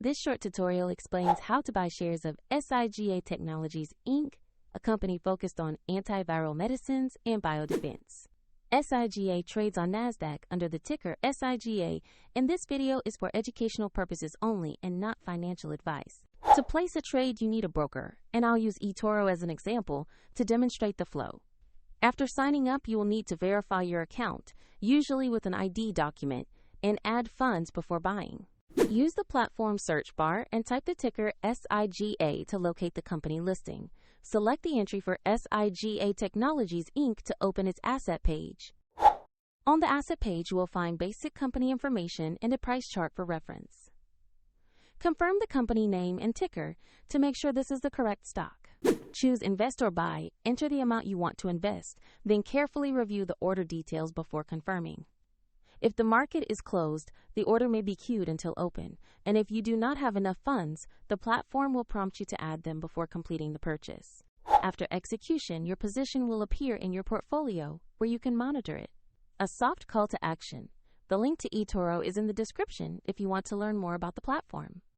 This short tutorial explains how to buy shares of SIGA Technologies, Inc., a company focused on antiviral medicines and biodefense. SIGA trades on NASDAQ under the ticker SIGA, and this video is for educational purposes only and not financial advice. To place a trade, you need a broker, and I'll use eToro as an example to demonstrate the flow. After signing up, you will need to verify your account, usually with an ID document, and add funds before buying. Use the platform search bar and type the ticker SIGA to locate the company listing. Select the entry for SIGA Technologies, Inc. to open its asset page. On the asset page, you will find basic company information and a price chart for reference. Confirm the company name and ticker to make sure this is the correct stock. Choose Invest or Buy, enter the amount you want to invest, then carefully review the order details before confirming. If the market is closed, the order may be queued until open, and if you do not have enough funds, the platform will prompt you to add them before completing the purchase. After execution, your position will appear in your portfolio, where you can monitor it. A soft call to action. The link to eToro is in the description if you want to learn more about the platform.